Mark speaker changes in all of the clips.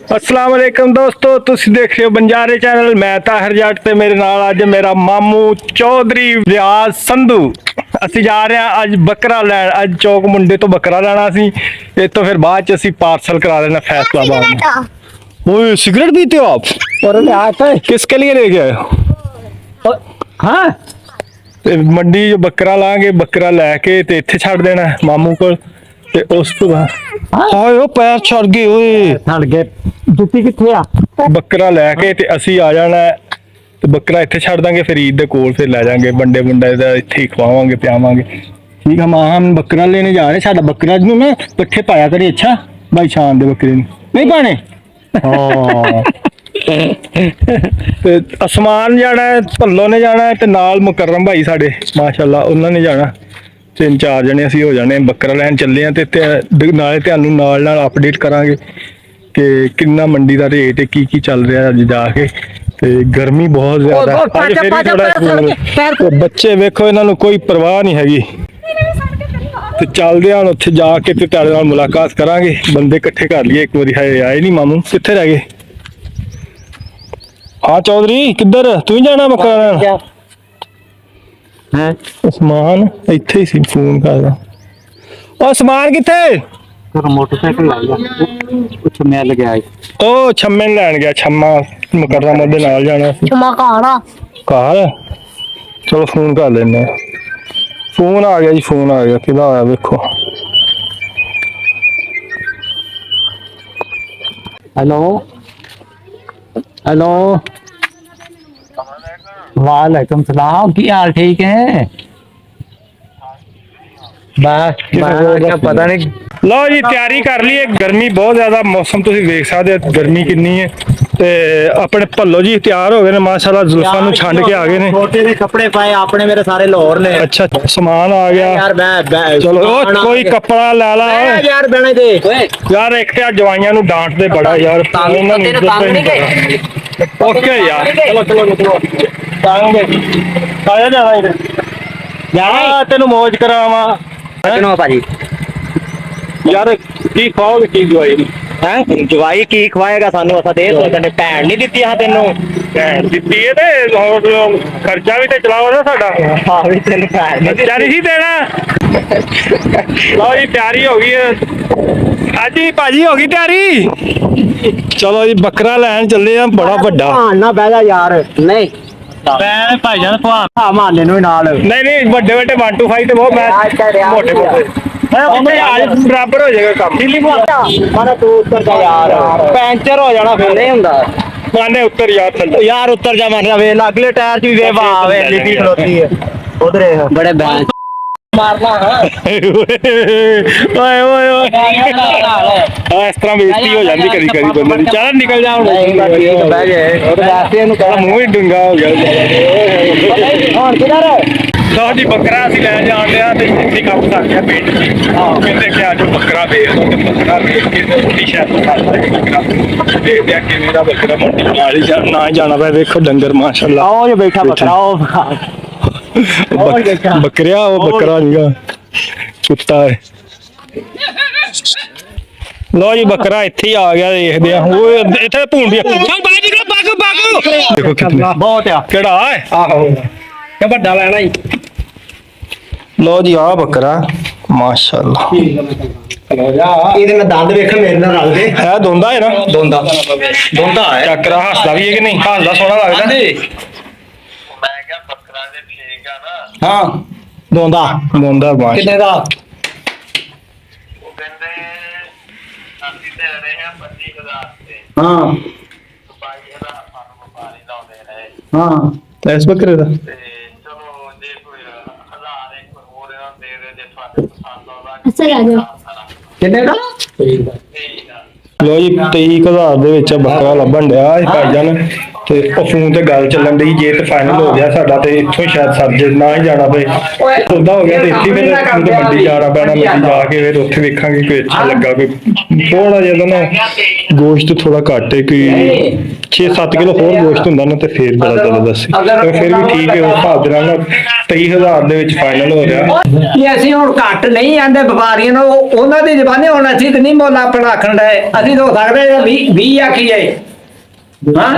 Speaker 1: अस्सलाम वालेकुम दोस्तों, तुसी देख रहे हो बंजारे चैनल। मैं ताहिर जट ते मेरे नाल अज मेरा मामू चौधरी रियाज संधू। ਅਸੀਂ ਜਾ ਰਹੇ ਹਾਂ ਅੱਜ ਬੱਕਰਾ ਲੈਣ। ਅੱਜ ਚੌਕ ਮੁੰਡੇ ਤੋਂ ਬੱਕਰਾ ਲੈਣਾ ਸੀ। ਇਸ ਤੋਂ ਫਿਰ ਬਾਅਦ ਚ ਅਸੀਂ ਪਾर्सल करा देना फैसलाबाद में। ओए सिगरेट पीते हो आप? और किसके लिए लेके आए हो? हाँ मंडी जो बकरा लांगे, बकरा लैके ते इत्थे छड़ देना मामू कोल ते उस तो बाद हाय ओ पैर छड़ गए ओए छड़ गए। जुत्ती किथे आ? बकरा लैके ते ਅਸੀਂ ਆ ਜਾਣਾ ਤੇ ਬੱਕਰਾ ਇੱਥੇ ਛੱਡ ਦਾਂਗੇ, ਫਿਰ ਈਦ ਦੇ ਕੋਲ ਫਿਰ ਲੈ ਜਾਾਂਗੇ ਬੰਡੇ ਬੰਡਾ ਦਾ ਇੱਥੇ ਹੀ ਖਵਾਵਾਂਗੇ ਪਿਆਵਾਂਗੇ। ਠੀਕ ਆ ਮਾਂ, ਹਮ ਬੱਕਰਾ ਲੈਣੇ ਜਾ ਰਹੇ। ਸਾਡਾ ਬੱਕਰਾ ਨੂੰ ਨਾ ਪੱਠੇ ਪਾਇਆ ਕਰੇ। ਅੱਛਾ ਭਾਈ ਸ਼ਾਨ ਦੇ ਬੱਕਰੇ ਨੂੰ ਨਹੀਂ ਪਾਣੇ। ਹਾਂ ਤੇ ਅਸਮਾਨ ਜਾਣਾ ਹੈ, ਭੱਲੋ ਨੇ ਜਾਣਾ ਹੈ ਤੇ ਨਾਲ ਮੁਕਰਮ ਭਾਈ ਸਾਡੇ ਮਾਸ਼ਾਅੱਲਾ ਉਹਨਾਂ ਨੇ ਜਾਣਾ। 3-4 ਜਣੇ ਅਸੀਂ ਹੋ ਜਾਣੇ। ਬੱਕਰਾ ਲੈਣ ਚੱਲੇ ਆ ਤੇ ਨਾਲੇ ਤੁਹਾਨੂੰ ਨਾਲ ਨਾਲ ਅਪਡੇਟ ਕਰਾਂਗੇ ਕਿ ਕਿੰਨਾ ਮੰਡੀ ਦਾ ਰੇਟ ਹੈ, ਕੀ ਚੱਲ ਰਿਹਾ ਅੱਜ ਜਾ ਕੇ। ਤੇ ਗਰਮੀ ਬਹੁਤ ਜ਼ਿਆਦਾ ਅੱਜ ਫਿਰ ਵੀ ਥੋੜਾ ਬੱਚੇ ਵੇਖੋ, ਇਹਨਾਂ ਨੂੰ ਕੋਈ ਪਰਵਾਹ ਨਹੀਂ ਹੈਗੀ। ਤੇ ਚੱਲਦੇ ਹਾਂ ਉੱਥੇ ਜਾ ਕੇ ਤੇ ਤੁਹਾਡੇ ਨਾਲ ਮੁਲਾਕਾਤ ਕਰਾਂਗੇ। ਬੰਦੇ ਇਕੱਠੇ ਕਰ ਲਈਏ ਇੱਕ ਵਾਰੀ। ਹੈ ਆਏ ਨਹੀਂ ਮਾਮੂ, ਕਿੱਥੇ ਰਹਿ ਗਏ? ਹਾਂ ਚੌਧਰੀ ਕਿੱਧਰ ਤੂੰ ਹੀ ਜਾਣਾ ਬੱਕਰਾ ਲੈਣ? ਹੈ ਉਸਮਾਨ ਇੱਥੇ ਹੀ ਸੀ, ਫੋਨ ਕਰਦਾ। ਉਹ ਸਮਾਨ ਕਿੱਥੇ?
Speaker 2: मोटरसाइकिल ला गया छम्मे गया
Speaker 1: ਉਹ ਛੰਮੇ ਨੂੰ ਲੈਣ ਗਿਆ। ਛੰਮਾ ਮੁਕਰਮ ਉਹਦੇ ਨਾਲ ਜਾਣਾ ਸੀ।
Speaker 3: ਛੰਮਾ ਘਰ ਆ।
Speaker 1: ਘਰ ਚਲੋ ਫੋਨ ਕਰ ਲੈਂਦੇ ਆ। ਫੋਨ ਆ ਗਿਆ ਜੀ, ਫੋਨ ਆ ਗਿਆ। ਕਿਹਦਾ ਆਇਆ ਵੇਖੋ।
Speaker 2: हेलो हेलो वालेकुम सलाम। की हाल ठीक है? बस पता नहीं।
Speaker 1: ਲਓ ਜੀ ਤਿਆਰੀ ਕਰ ਲਈਏ। ਗਰਮੀ ਬਹੁਤ ਜ਼ਿਆਦਾ, ਮੌਸਮ ਤੁਸੀਂ ਵੇਖ ਸਕਦੇ ਹੋ ਗਰਮੀ ਕਿੰਨੀ ਹੈ। ਤੇ ਆਪਣੇ ਭੱਲੋ ਜੀ ਤਿਆਰ ਹੋ ਗਏ ਨੇ ਮਾਸ਼ਾਅੱਲਾ, ਜ਼ੁਲਫਾਂ ਨੂੰ ਛੰਡ ਕੇ ਆ ਗਏ ਨੇ।
Speaker 2: छोटे से कपड़े पाए आपने, मेरे सारे लाहौर ने।
Speaker 1: अच्छा समान आ गया
Speaker 2: यार
Speaker 1: चलो। ओ कोई कपड़ा ला ला
Speaker 2: यार बने दे
Speaker 1: यार। एक तो जवाइयां नु डांटते बड़ा यार। ओके यार चलो चलो चलो आया जाना इधर यार, तेन मौज करावा
Speaker 2: भाजी
Speaker 1: यार। की खाओगे की दवाई
Speaker 2: है जवाई की खवाएगा सानू? असा दे तने भैन नहीं दित्ती आ तेनू?
Speaker 1: ਦਿੱਤੀ ਹੈ ਤੇ ਖਰਚਾ ਵੀ ਤੇ ਚਲਾਓ ਨਾ ਸਾਡਾ।
Speaker 2: ਹਾਂ ਵੀ ਤੈਨੂੰ ਭੈਨ ਨਹੀਂ
Speaker 1: ਖਰਚਾ ਨਹੀਂ ਸੀ ਦੇਣਾ। ਲਓ ਜੀ ਤਿਆਰੀ ਹੋ ਗਈ ਹੈ। ਹਾਂਜੀ ਭਾਜੀ ਹੋ ਗਈ ਤਿਆਰੀ। ਚਲੋ ਜੀ ਬੱਕਰਾ ਲੈਣ ਚੱਲੇ ਆ, ਬੜਾ ਵੱਡਾ।
Speaker 2: ਨਾ ਬਹਿ ਜਾ ਯਾਰ। ਨਹੀਂ ਮੈਂ ਭਾਈ ਜਾਨ ਭਾ ਮਾਰਨੇ ਨੂੰ ਨਾਲ।
Speaker 1: ਨਹੀਂ ਨਹੀਂ ਵੱਡੇ ਵੱਡੇ 1 to 5 ਤੇ ਬਹੁਤ ਮੈਂ ਮੋਟੇ ਮੋਟੇ ਉਹਨੇ ਅੱਜ ਬਰਾਬਰ ਹੋ ਜਾਏਗਾ ਕੰਮ।
Speaker 2: ਦਿੱਲੀ ਮਾਰਾ ਤੂੰ ਉੱਤਰ ਜਾ ਯਾਰ, ਪੈਂਚਰ ਹੋ ਜਾਣਾ ਫਿਰ। ਨਹੀਂ ਹੁੰਦਾ
Speaker 1: ਮਾਨੇ ਉੱਤਰ ਯਾਰ ਥੱਲੇ
Speaker 2: ਯਾਰ, ਉੱਤਰ ਜਾ ਮਾਰਨਾ ਵੇ। ਅਗਲੇ ਟਾਇਰ 'ਚ ਵੀ ਵੇ ਵਾਹ ਵੇ ਲਿੱਟੀ ਖਲੋਤੀ ਹੈ ਉਧਰੇ ਬੜੇ ਬੈਂਚ ਮਾਰਨਾ।
Speaker 1: ਓਏ ਓਏ ਓਏ ਇਸ ਤਰ੍ਹਾਂ ਬੇਇੱਜ਼ਤੀ ਹੋ ਜਾਂਦੀ ਕਦੀ ਕਦੀ ਬੰਦੇ ਦੀ। ਚੱਲ ਨਿਕਲ ਜਾ ਹੁਣ।
Speaker 2: ਬਹਿ ਗਏ ਉਹ ਰਾਸਤੇ ਨੂੰ
Speaker 1: ਤਾਂ ਮੂੰਹ ਹੀ ਡੂੰਗਾ ਹੋ ਗਿਆ
Speaker 2: ਹੁਣ ਕਿਧਰ?
Speaker 1: ਲਓ ਜੀ ਬੱਕਰਾ ਅਸੀਂ ਲੈ ਜਾਣਦੇ ਆ ਤੇ ਇੱਥੇ ਕੰਮ ਕਰ ਗਿਆ ਪਿੰਡ ਕਹਿੰਦੇ ਕਿ ਅੱਜ ਬੱਕਰਾ ਵੇਚ ਦੋ। ਤੇ ਬੱਕਰਾ ਵੇਚ ਕੇ ਰੋਟੀ ਸ਼ਾਇਦ ਬੱਕਰਾ ਦੇਖਦੇ ਆ ਕਿਵੇਂ ਦਾ ਬੱਕਰਾ ਮੰਡੀ ਨਾਲ ਹੀ ਨਾ ਜਾਣਾ ਪਏ। ਵੇਖੋ ਡੰਗਰ ਮਾਸ਼ਾਅੱਲਾ।
Speaker 2: ਆਓ ਜੇ ਬੈਠਾ ਬੱਕਰਾ ਉਹ
Speaker 1: ਬੱਕਰਿਆ ਉਹ ਬੱਕਰਾ ਨਹੀਂਗਾ, ਕੁੱਤਾ ਹੈ। ਲਓ ਜੀ ਬੱਕਰਾ ਇੱਥੇ ਹੀ ਆ ਗਿਆ। ਦੇਖਦੇ ਆ ਉਹ ਇੱਥੇ ਭੂੰਡੀਆਂ। ਦੇਖੋ ਕਿੰਨਾ
Speaker 2: ਬਹੁਤ ਆ।
Speaker 1: ਕਿਹੜਾ ਹੈ? ਆਹੋ
Speaker 2: ਕਿ ਵੱਡਾ ਲੈਣਾ ਹੀ।
Speaker 1: ਲਓ ਜੀ ਆ ਬੱਕਰਾ ਮਾਸ਼ਾਅੱਲਾ।
Speaker 2: ਇਹਦੇ ਨਾਲ ਦੰਦ ਵੇਖਣ ਮੇਰੇ ਨਾਲ ਰਲਦੇ
Speaker 1: ਹੈ ਦੋਂਦਾ ਹੈ ਨਾ?
Speaker 2: ਦੋਂਦਾ ਹੈ।
Speaker 1: ਚੱਕਰਾ ਹੱਸਦਾ ਵੀ ਹੈ ਕਿ ਨਹੀਂ? ਹੱਸਦਾ ਸੋਹਣਾ ਲੱਗਦਾ।
Speaker 4: ਮੈਂ ਕਿਹਾ ਬੱਕਰਾ ਦੇ ਠੀਕ ਆ ਨਾ?
Speaker 2: ਹਾਂ ਦੋਂਦਾ
Speaker 1: ਦੋਂਦਾ ਮਾਸ਼ਾਅੱਲਾ।
Speaker 2: ਕਿੰਨੇ ਦਾ?
Speaker 4: ਉਹ ਕਹਿੰਦੇ ਅਸੀਂ ਤੇ ਰਹੇ ਆ 25,000 ਤੇ
Speaker 2: ਹਾਂ
Speaker 4: 22,000 ਸਾਨੂੰ ਵਪਾਰੀ ਲਾਉਂਦੇ ਰਹੇ।
Speaker 2: ਹਾਂ
Speaker 1: ਇਸ ਬੱਕਰੇ ਦਾ
Speaker 4: ਤੇ ਚਲੋ ਜੇ ਕੋਈ 1000 ਇੱਕ ਹੋਰ ਇਹਨਾਂ ਨੂੰ ਦੇ ਦੇ ਜੇ ਤੁਹਾਨੂੰ ਪਸੰਦ ਆਉਂਦਾ।
Speaker 3: ਅੱਛਾ ਆ ਜਾਓ।
Speaker 2: ਕਿੰਨੇ ਦਾ?
Speaker 4: ਠੀਕ ਆ।
Speaker 1: ਲੋ ਜੀ 23,000 ਦੇ ਵਿੱਚ ਬੱਕਰਾ ਲੱਭਣ ਡਿਆ ਇਹ ਭਾਈਜਾਨ। ਤੇ ਉਹ ਫੋਨ ਤੇ ਗੱਲ ਚੱਲਣ ਦੀ ਜੇ ਤੇ ਫਾਈਨਲ ਹੋ ਗਿਆ ਸਾਡਾ ਤੇ ਇੱਥੋਂ ਹੀ ਸ਼ਾਇਦ ਸਰ ਜੇ ਨਾ ਹੀ ਜਾਣਾ ਪਏ ਸੌਦਾ ਹੋ ਗਿਆ ਤੇ ਇੱਥੇ ਫਿਰ ਹੁਣ ਤੇ ਮੰਡੀ ਜਾਣਾ ਪੈਣਾ ਮੰਡੀ ਜਾ ਕੇ ਫਿਰ ਉੱਥੇ ਵੇਖਾਂਗੇ ਕੋਈ ਅੱਛਾ ਲੱਗਾ ਕੋਈ ਥੋੜਾ ਜਿਹਾ ਨਾ ਗੋਸ਼ਤ ਥੋੜਾ ਘੱਟ ਹੈ ਕੋਈ 6-7 ਕਿਲੋ ਹੋਰ ਗੋਸ਼ਤ ਹੁੰਦਾ ਨਾ ਤੇ ਫਿਰ ਬੜਾ ਜ਼ਬਰਦਸਤ ਸੀ ਤੇ ਫਿਰ ਵੀ ਠੀਕ ਹੈ ਉਸ ਹਿਸਾਬ ਦੇ ਨਾਲ 23,000 ਦੇ ਵਿੱਚ ਫਾਈਨਲ ਹੋ ਰਿਹਾ
Speaker 3: ਕਿ ਅਸੀਂ ਹੁਣ ਘੱਟ ਨਹੀਂ ਆਂਦੇ ਵਪਾਰੀਆਂ ਨੂੰ ਉਹਨਾਂ ਦੀ ਜ਼ਬਾਨੇ ਹੁਣ ਅਸੀਂ ਤੇ ਨਹੀਂ ਮੁੱਲ ਆਪਣਾ ਆਖਣ ਦਾ ਅਸੀਂ ਤਾਂ ਹੋ ਸਕਦੇ 20 ਆਖੀਏ ਹਾਂ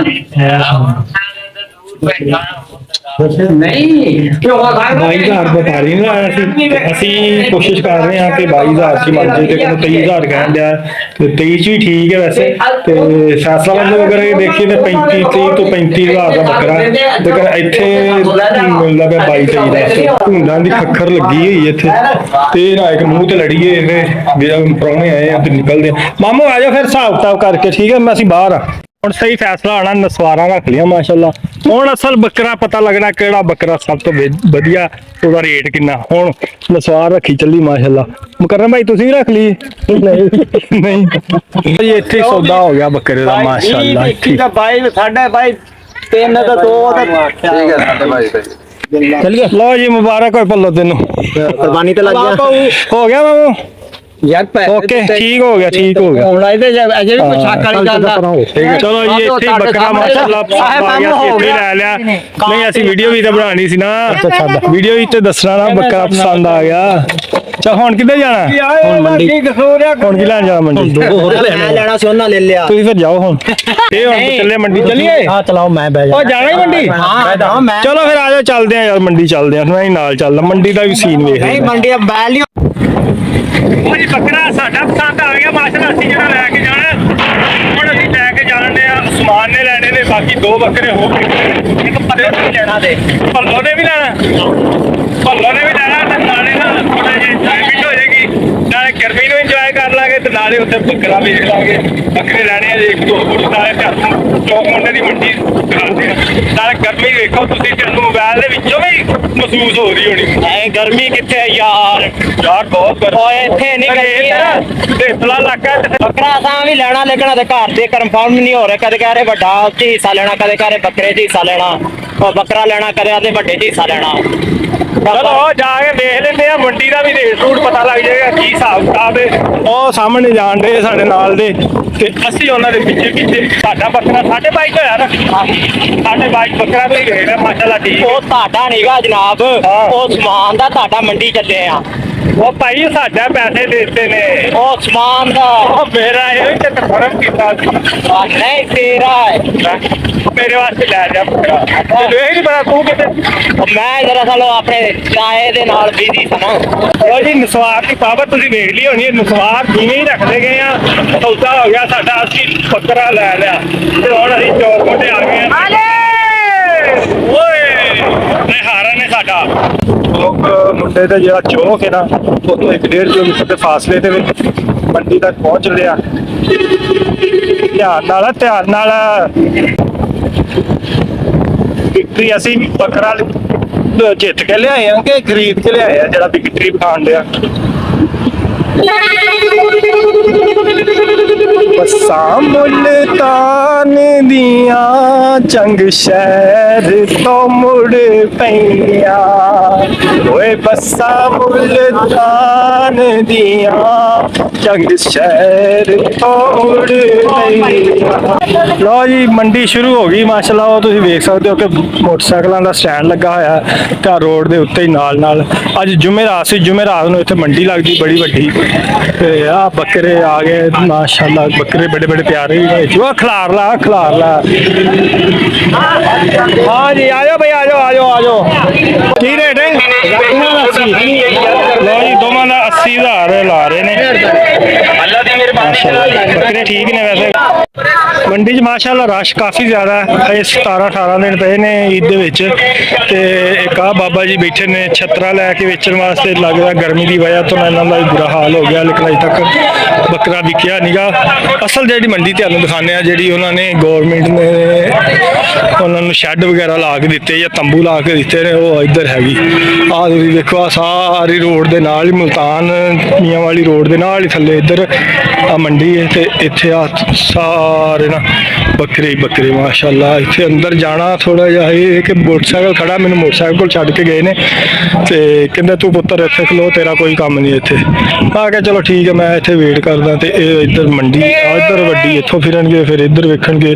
Speaker 3: ਨਹੀਂ ਕਿਉਂ ਹੋ ਸਕਦਾ
Speaker 1: 22,000 ਵਪਾਰੀ ਨੂੰ ਆਇਆ ਸੀ ਅਸੀਂ ਕੋਸ਼ਿਸ਼ ਕਰ ਰਹੇ ਹਾਂ ਕਿ 22,000 ਚ ਮੰਨ ਜੇ ਤੇ ਕਹਿੰਦਾ 23,000 ਕਹਿਣ ਡਿਆ ਤੇ 23 ਚ ਵੀ ਠੀਕ ਹੈ ਵੈਸੇ ਤੇ ਫੈਸਲਾ ਮਤਲਬ ਅਗਰ ਇਹ ਦੇਖੀਏ ਤੇ 30 ਤੋਂ 35,000 ਦਾ ਬੱਕਰਾ ਲੇਕਿਨ ਇੱਥੇ ਮਿਲਦਾ ਪਿਆ 22-23 ਦਾ ਧੁੰਦਾਂ ਦੀ ਖੱਖਰ ਲੱਗੀ ਹੋਈ ਇੱਥੇ ਤੇ ਨਾ ਇੱਕ ਮੂੰਹ ਤੇ ਲੜੀਏ ਇਹ ਪ੍ਰਾਹੁਣੇ ਆਏ ਆ ਤੇ ਨਿਕਲਦੇ ਆ ਮਾਮੂ ਆ ਜਾਓ ਫਿਰ ਹਿਸਾਬ ਕਿਤਾਬ ਕਰਕੇ ਠੀਕ ਹੈ ਮੈਂ ਅਸੀਂ ਬਾਹਰ ਆ ਹੁਣ ਸਹੀ ਫੈਸਲਾ ਆਣਾ ਨਸਵਾਰਾਂ ਰੱਖ ਲਿਆ ਮਾਸ਼ਾਅੱਲਾ ਹੁਣ ਅਸਲ ਬੱਕਰਾ ਪਤਾ ਲੱਗਣਾ ਕਿਹੜਾ ਬੱਕਰਾ ਸਭ ਤੋਂ ਵਧੀਆ ਉਹਦਾ ਰੇਟ ਕਿੰਨਾ ਹੁਣ ਨਸਵਾਰ ਰੱਖੀ ਚੱਲੀ ਮਾਸ਼ਾਅੱਲਾ ਮੁਕਰਮ ਭਾਈ ਤੁਸੀਂ ਵੀ ਰੱਖ ਲਈ ਨਹੀਂ ਜੀ ਇੱਥੇ ਸੌਦਾ ਹੋ ਗਿਆ ਬੱਕਰੇ ਦਾ ਮਾਸ਼ਾਅੱਲਾ
Speaker 3: ਠੀਕ ਹੈ ਭਾਈ ਸਾਡਾ ਭਾਈ 3 ਦਾ 2 ਦਾ
Speaker 2: ਠੀਕ ਹੈ ਸਾਡੇ ਭਾਈ
Speaker 1: ਚੱਲ ਲਓ ਜੀ ਮੁਬਾਰਕ ਹੋਏ ਪੱਲੋ ਤੈਨੂੰ
Speaker 2: ਕੁਰਬਾਨੀ ਤੇ ਲੱਗ ਗਿਆ
Speaker 1: ਹੋ ਗਿਆ ਮਾਮੂ
Speaker 3: ਯਾਰ
Speaker 1: ਓਕੇ ਠੀਕ ਹੋ ਗਿਆ
Speaker 3: ਹੁਣ ਇਹਦੇ ਅਜੇ ਵੀ ਕੋਈ ਸ਼ੱਕ ਵਾਲੀ ਗੱਲ ਦਾ
Speaker 1: ਚਲੋ ਜੀ ਇੱਥੇ ਹੀ ਬੱਕਰਾ ਮਾਸ਼ਾਅੱਲਾ ਆ ਗਿਆ ਸੀ ਇੱਥੇ ਲੈ ਲਿਆ ਨਹੀਂ ਅਸੀਂ ਵੀਡੀਓ ਵੀ ਤਾਂ ਬਣਾਉਣੀ ਸੀ ਨਾ ਵੀਡੀਓ ਵੀ ਤੇ ਦੱਸਣਾ ਨਾ ਬੱਕਰਾ ਪਸੰਦ ਆ ਗਿਆ ਚਲ ਹੁਣ ਕਿੱਥੇ ਜਾਣਾ ਹੁਣ ਮੰਡੀ ਹੁਣ ਕੀ ਲੈਣ ਜਾਣਾ ਮੰਡੀ
Speaker 2: ਮੈਂ ਲੈਣਾ ਸੀ ਉਹਨਾਂ ਲੈ ਲਿਆ
Speaker 1: ਤੁਸੀਂ ਫਿਰ ਜਾਓ ਹੁਣ ਇਹ ਹੁਣ ਚੱਲੇ ਮੰਡੀ ਚੱਲੀਏ
Speaker 2: ਹਾਂ ਚਲਾਓ ਮੈਂ ਬਹਿ ਜਾ
Speaker 1: ਉਹ ਜਾਣਾ ਹੀ ਮੰਡੀ
Speaker 2: ਮੈਂ
Speaker 1: ਚਲੋ ਫਿਰ ਆ ਜਾਓ ਚੱਲਦੇ ਆ ਯਾਰ ਮੰਡੀ ਚੱਲਦੇ ਆ ਮੈਂ ਨਾਲ ਚੱਲਦਾ ਮੰਡੀ ਦਾ ਵੀ ਸੀਨ ਵੇਖ
Speaker 2: ਨਹੀਂ ਮੰਡੀ ਬੈ ਲਿਓ
Speaker 1: ਉਹ ਜੀ ਬੱਕਰਾ ਸਾਡਾ ਪਸੰਦ ਆ ਗਿਆ ਮਾਸ਼ਾਅੱਲਾ ਅਸੀਂ ਜਿਹੜਾ ਲੈ ਕੇ ਜਾਣਾ ਹੁਣ ਅਸੀਂ ਲੈ ਕੇ ਜਾਣੇ ਆ ਉਸਮਾਨ ਨੇ ਲੈਣੇ ਨੇ ਬਾਕੀ 2 ਬੱਕਰੇ ਹੋ ਗਏ ਇੱਕ ਪੱਲੇ ਵੀ ਲੈਣਾ ਦੇ ਭੱਲੋ ਨੇ ਵੀ ਲੈਣਾ ਤੇ ਨਾਲੇ ਨਾ ਥੋੜਾ ਜਿਹਾ ਇੰਜੋਇਮੈਂਟ ਹੋ ਜਾਏਗੀ ਨਾਲੇ ਗਰਮੀ ਨੂੰ ਇੰਜੋਏ ਕਰ ਲਾਂਗੇ ਤੇ ਨਾਲੇ ਉੱਥੇ ਬੱਕਰਾ ਵੇਚ ਲਾਂਗੇ ਬੱਕਰੇ ਲੈਣੇ ਆ ਜੀ 1-2 ਨਾਲੇ ਚੌਕ ਮੁੰਡੇ ਦੀ ਮੰਡੀ ਕਰਦੇ ਆ ਨਾਲੇ ਗਰਮੀ ਵੇਖੋ ਤੁਸੀਂ ਤੁਹਾਨੂੰ ਮੋਬਾਈਲ ਦੇ ਵਿੱਚੋਂ ਵੀ ਮਹਿਸੂਸ ਹੋ ਰਹੀ ਹੋਣੀ
Speaker 2: ਐ ਗਰਮੀ ਕਿੱਥੇ ਹੈ ਯਾਰ
Speaker 1: ਬਹੁਤ ਗਰਮੀ
Speaker 2: ਓਏ ਇੱਥੇ ਨਹੀਂ ਗਈ
Speaker 1: ਤੇ ਇਤਲਾ ਇਲਾਕਾ
Speaker 2: ਬੱਕਰਾ ਅਸਾਂ ਵੀ ਲੈਣਾ ਲੇਕਿਨ ਤੇ ਘਰ ਦੇ ਕਨਫਰਮ ਨਹੀਂ ਹੋ ਰਿਹਾ ਕਦੇ ਕਹਿ ਰਹੇ ਵੱਡਾ ਚ ਹਿੱਸਾ ਲੈਣਾ ਕਦੇ ਕਹਿ ਰਹੇ ਬੱਕਰੇ ਚ ਹਿੱਸਾ ਲੈਣਾ ਉਹ ਬੱਕਰਾ ਲੈਣਾ ਕਦੇ ਆਦੇ ਵੱਡੇ ਚ ਹਿੱਸਾ ਲੈਣਾ
Speaker 1: ਚਲੋ ਜਾ ਕੇ ਦੇਖ ਲੈਂਦੇ ਆ ਮੰਡੀ ਦਾ ਵੀ ਰੇਟ ਰੂਟ ਪਤਾ ਲੱਗ ਜਾਏਗਾ ਕੀ ਹਿਸਾਬ ਕਿਤਾਬ ਹੈ ਉਹ ਸਾਹਮਣੇ ਜਾਣ ਦੇ ਸਾਡੇ ਨਾਲ ਦੇ ਤੇ ਅਸੀਂ ਉਹਨਾਂ ਦੇ ਪਿੱਛੇ ਸਾਡਾ ਬੱਕਰਾ 22.5 ਹੋਇਆ ਨਾ 22.5 ਬੱਕਰਾ ਵੀ ਰੇਟ ਹੈ ਮਾਸ਼ਾਅੱਲਾ ਠੀਕ
Speaker 2: ਉਹ ਤੁਹਾਡਾ ਨਹੀਂਗਾ ਜਨਾਬ ਉਹ ਸਮਾਨ ਦਾ ਤੁਹਾਡਾ ਮੰਡੀ ਚੱਲੇ ਆ
Speaker 1: ਉਹ ਭਾਈ ਸਾਡਾ ਪੈਸੇ ਦਿੱਤੇ ਨੇ
Speaker 2: ਉਹ ਸਮਾਨ ਦਾ
Speaker 1: ਉਹ ਮੇਰਾ ਇਹ ਤੇ ਕਨਫਰਮ ਕੀਤਾ
Speaker 2: ਨਹੀਂ ਤੇਰਾ ਹੈ
Speaker 1: ਮੇਰੇ ਵਾਸਤੇ ਲੈ ਜਾ ਬੱਕਰਾ ਤੈਨੂੰ ਇਹ ਨਹੀਂ ਪਤਾ ਤੂੰ ਕਿਤੇ
Speaker 2: ਮੈਂ ਦਰਅਸਲ ਆਪਣੇ ਚਾਏ ਦੇ ਨਾਲ ਬਿਜ਼ੀ ਸਮਾਂ
Speaker 1: ਉਹ ਜੀ ਨਸਵਾਰ ਦੀ ਪਾਵਰ ਤੁਸੀਂ ਵੇਖ ਲਈ ਹੋਣੀ ਹੈ ਨਸਵਾਰ ਜਿਵੇਂ ਹੀ ਰੱਖਦੇ ਗਏ ਆ ਸੌਦਾ ਹੋ ਗਿਆ ਸਾਡਾ ਅਸੀਂ ਬੱਕਰਾ ਲੈ ਲਿਆ ਤੇ ਹੁਣ ਅਸੀਂ ਚੌਕ ਕੋਟੇ ਆ ਗਏ ਓਏ ਇਹ ਹਾਰਾ ਨੇ ਸਾਡਾ ਲੋਕ ਮੁੰਡੇ ਦਾ ਜਿਹੜਾ ਚੌਕ ਹੈ ਨਾ ਉਹ 1.5 ਕਿਲੋਮੀਟਰ ਦੇ ਫਾਸਲੇ ਦੇ ਵਿੱਚ ਮੰਡੀ ਤੱਕ ਪਹੁੰਚ ਲਿਆ ਧਿਆਨ ਨਾਲ ਵਿਕਟਰੀ ਅਸੀਂ ਬੱਕਰਾ ਜਿੱਤ ਕੇ ਲਿਆਏ ਆ ਕਿ ਖਰੀਦ ਕੇ ਲਿਆਏ ਆ ਜਿਹੜਾ ਵਿਕਟਰੀ ਖਾਣ ਡਿਆ ਬੱਸਾਂ ਮੁਲਤਾਨ ਦੀਆਂ ਚੰਗ ਸ਼ਹਿਰ ਤੋਂ ਮੁੜ ਪਈਆਂ ਓਏ ਬੱਸਾਂ ਮੁਲਤਾਨ ਦੀਆਂ ਚੰਗ ਸ਼ਹਿਰ ਤੋਂ ਮੁੜ ਪਈਆਂ ਲਓ ਜੀ ਮੰਡੀ ਸ਼ੁਰੂ ਹੋ ਗਈ ਮਾਸ਼ਾਅੱਲਾ ਉਹ ਤੁਸੀਂ ਵੇਖ ਸਕਦੇ ਹੋ ਕਿ ਮੋਟਰਸਾਈਕਲਾਂ ਦਾ ਸਟੈਂਡ ਲੱਗਾ ਹੋਇਆ ਤਾਂ ਰੋਡ ਦੇ ਉੱਤੇ ਹੀ ਨਾਲ ਅੱਜ ਜੁਮੇਰਾਤ ਸੀ ਜੁਮੇਰਾਤ ਨੂੰ ਇੱਥੇ ਮੰਡੀ ਲੱਗਦੀ ਬੜੀ ਵੱਡੀ ਤੇ ਆ ਬੱਕਰੇ ਆ ਗਏ ਮਾਸ਼ਾਅੱਲਾ ਬੱਕਰੇ ਬੜੇ ਪਿਆਰੇ ਵੀ ਨੇ ਜੋ ਖਲਾਰ ਲਾ ਹਾਂ ਜੀ ਆਜੋ ਭਈ ਆਜੋ ਕੀ ਰੇਟ ਹੈ ਲੋ ਜੀ ਦੋਵਾਂ ਦਾ 80,000 ਲਾ ਰਹੇ ਨੇ ਅੱਲਾ ਦੀ ਮਿਹਰਬਾਨੀ ਬੱਕਰੇ ਠੀਕ ਨੇ ਵੈਸੇ ਮੰਡੀ 'ਚ ਮਾਸ਼ਾਅੱਲਾ ਰਸ਼ ਕਾਫੀ ਜ਼ਿਆਦਾ ਹੈ 17-18 ਦਿਨ ਪਏ ਨੇ ਈਦ ਦੇ ਵਿੱਚ ਤੇ ਇੱਕ ਆ ਬਾਬਾ ਜੀ ਬੈਠੇ ਨੇ ਛਤਰਾ ਲੈ ਕੇ ਵੇਚਣ ਵਾਸਤੇ ਲੱਗਦਾ ਗਰਮੀ ਦੀ ਵਜ੍ਹਾ ਤੋਂ ਇਹਨਾਂ ਦਾ ਵੀ ਬੁਰਾ ਹਾਲ ਹੋ ਗਿਆ ਲੇਕਿਨ ਅਜੇ ਤੱਕ ਬੱਕਰਾ ਵਿਕਿਆ ਨੀਗਾ। ਅਸਲ ਜਿਹੜੀ ਮੰਡੀ ਤੁਹਾਨੂੰ ਦਿਖਾਉਂਦੇ ਆ, ਜਿਹੜੀ ਉਹਨਾਂ ਨੇ ਗਵਰਨਮੈਂਟ ਨੇ ਉਹਨਾਂ ਨੂੰ ਸ਼ੈੱਡ ਵਗੈਰਾ ਲਾ ਕੇ ਦਿੱਤੇ ਜਾਂ ਤੰਬੂ ਲਾ ਕੇ ਦਿੱਤੇ ਨੇ, ਉਹ ਇੱਧਰ ਹੈਗੀ। ਆਹ ਤੁਸੀਂ ਦੇਖੋ, ਆ ਸਾਰੀ ਰੋਡ ਦੇ ਨਾਲ ਹੀ, ਮੁਲਤਾਨ ਮੀਆਂ ਵਾਲੀ ਰੋਡ ਦੇ ਨਾਲ ਹੀ ਥੱਲੇ ਇੱਧਰ ਆ ਮੰਡੀ ਹੈ। ਤੇ ਇੱਥੇ ਆ ਸਾਰੇ ਨਾ ਬੱਕਰੇ ਹੀ ਬੱਕਰੇ ਮਾਸ਼ਾਅੱਲਾ। ਇੱਥੇ ਅੰਦਰ ਜਾਣਾ ਥੋੜਾ ਜਿਹਾ ਇਹ ਕਿ ਮੋਟਰਸਾਈਕਲ ਖੜਾ, ਮੈਨੂੰ ਮੋਟਰਸਾਈਕਲ ਕੋਲ ਛੱਡ ਕੇ ਗਏ ਨੇ ਤੇ ਕਹਿੰਦੇ ਤੂੰ ਪੁੱਤਰ ਇੱਥੇ ਖਲੋ, ਤੇਰਾ ਕੋਈ ਕੰਮ ਨਹੀਂ ਇੱਥੇ। ਆ ਕੇ ਚਲੋ ਠੀਕ ਹੈ, ਮੈਂ ਇੱਥੇ ਵੇਟ ਕਰਦਾ। ਤੇ ਇਹ ਇੱਧਰ ਮੰਡੀ ਆ, ਇੱਧਰ ਵੱਡੀ, ਇੱਥੋਂ ਫਿਰਨਗੇ ਫਿਰ ਇੱਧਰ ਵੇਖਣਗੇ।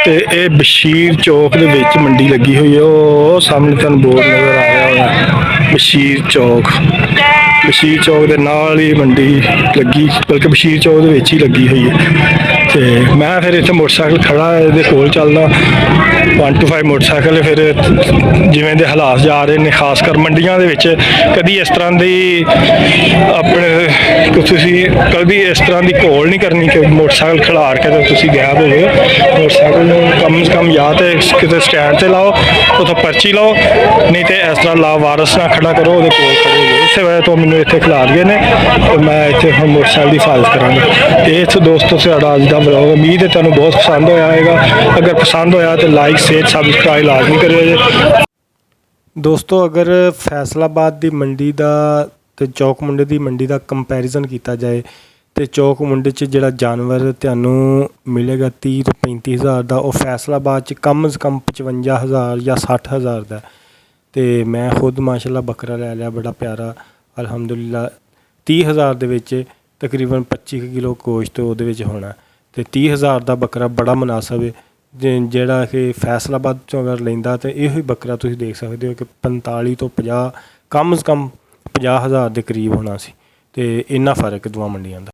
Speaker 1: ਤੇ ਇਹ ਬਸ਼ੀਰ ਚੌਕ ਦੇ ਵਿੱਚ ਮੰਡੀ ਲੱਗੀ ਹੋਈ ਹੈ। ਉਹ ਸਾਹਮਣੇ ਤੁਹਾਨੂੰ ਬੋਰਡ ਨਜ਼ਰ ਆ ਰਿਹਾ ਹੋਣਾ, ਬਸ਼ੀਰ ਚੌਕ। ਬਸ਼ੀਰ ਚੌਕ ਦੇ ਨਾਲ ਹੀ ਮੰਡੀ ਲੱਗੀ, ਬਲਕਿ ਬਸ਼ੀਰ ਚੌਕ ਦੇ ਵਿੱਚ ਹੀ ਲੱਗੀ ਹੋਈ ਹੈ। ਤੇ ਮੈਂ ਫਿਰ ਇੱਥੇ ਮੋਟਰਸਾਈਕਲ ਖੜਾ ਇਹਦੇ ਕੋਲ ਚੱਲਦਾ, 1 to 5 ਮੋਟਰਸਾਈਕਲ। ਫਿਰ ਜਿਵੇਂ ਦੇ ਹਾਲਾਤ ਜਾ ਰਹੇ ਨੇ, ਖਾਸ ਕਰ ਮੰਡੀਆਂ ਦੇ ਵਿੱਚ, ਕਦੀ ਇਸ ਤਰ੍ਹਾਂ ਦੀ ਆਪਣੇ ਤੁਸੀਂ ਕਦੀ ਇਸ ਤਰ੍ਹਾਂ ਦੀ ਘੋਲ ਨਹੀਂ ਕਰਨੀ ਕਿ ਮੋਟਰਸਾਈਕਲ ਖਿਲਾਰ ਕੇ ਤੇ ਤੁਸੀਂ ਗਾਇਬ ਹੋ ਗਏ। ਮੋਟਰਸਾਈਕਲ ਨੂੰ ਕਮ ਸੇ ਕਮ ਜਾਂ ਤੇ ਕਿਤੇ ਸਟੈਂਡ ਤੇ ਲਾਓ, ਉੱਥੋਂ ਪਰਚੀ ਲਾਓ, ਨਹੀਂ ਤੇ ਇਸ ਤਰ੍ਹਾਂ ਲਾਵਾਰਸ ਨਾ ਖੜਾ ਕਰੋ, ਉਹਦੇ ਕੋਲ ਖੜੇ ਹੋ। ਇਸੇ ਵਜ੍ਹਾ ਤੋਂ ਮੈਨੂੰ ਇੱਥੇ ਖਿਲਾਰ ਗਏ ਨੇ ਤੇ ਮੈਂ ਇੱਥੇ ਹੁਣ ਮੋਟਰਸਾਈਕਲ ਦੀ ਹਿਫਾਜ਼ਤ ਕਰਾਂਗਾ। ਇਹ ਦੋਸਤੋ ਸਾਡਾ ਅੱਜ ਦਾ ਵਲੌਗ, ਉਮੀਦ ਹੈ ਤੁਹਾਨੂੰ ਬਹੁਤ ਪਸੰਦ ਹੋਇਆ ਹੋਵੇਗਾ। ਅਗਰ ਪਸੰਦ ਹੋਇਆ ਤਾਂ ਲਾਈਕ ਸ਼ੇਅਰ ਸਬਸਕ੍ਰਾਈਬ ਲਾਜ਼ਮੀ ਕਰਿਓ ਜੀ ਦੋਸਤੋ। ਅਗਰ ਫੈਸਲਾਬਾਦ ਦੀ ਮੰਡੀ ਦਾ ਤੇ ਚੌਕ ਮੁੰਡੇ ਦੀ ਮੰਡੀ ਦਾ ਕੰਪੈਰੀਜ਼ਨ ਕੀਤਾ ਜਾਏ ਤੇ ਚੌਕ ਮੁੰਡੇ 'ਚ ਜਿਹੜਾ ਜਾਨਵਰ ਤੁਹਾਨੂੰ ਮਿਲੇਗਾ 30 ਤੋਂ 35 ਹਜ਼ਾਰ ਦਾ, ਉਹ ਫੈਸਲਾਬਾਦ 'ਚ ਕਮ ਸੇ ਕਮ 55,000 ਜਾਂ 60,000 ਦਾ। ਤੇ ਮੈਂ ਖੁਦ ਮਾਸ਼ਾਅੱਲਾ ਬੱਕਰਾ ਲੈ ਲਿਆ, ਬੜਾ ਪਿਆਰਾ ਅਲਹਮਦੁਲਿਲਾ। 30,000 ਦੇ ਵਿੱਚ ਤਕਰੀਬਨ 25 ਕਿਲੋ ਗੋਸ਼ਤ ਉਹਦੇ ਵਿੱਚ ਹੋਣਾ। ਤੇ 30,000 ਦਾ ਬੱਕਰਾ ਬੜਾ ਮੁਨਾਸਬ ਹੈ। ਜਿਹੜਾ ਕਿ ਫੈਸਲਾਬਾਦ 'ਚੋਂ ਅਗਰ ਲੈਂਦਾ ਤਾਂ ਇਹੋ ਹੀ ਬੱਕਰਾ ਤੁਸੀਂ ਦੇਖ ਸਕਦੇ ਹੋ ਕਿ 45 ਤੋਂ 50 ਕਮ ਸੇ ਕਮ 50,000 ਦੇ ਕਰੀਬ ਹੋਣਾ ਸੀ। ਤੇ ਇੰਨਾ ਫਰਕ ਦੋਵਾਂ ਮੰਡੀਆਂ ਦਾ।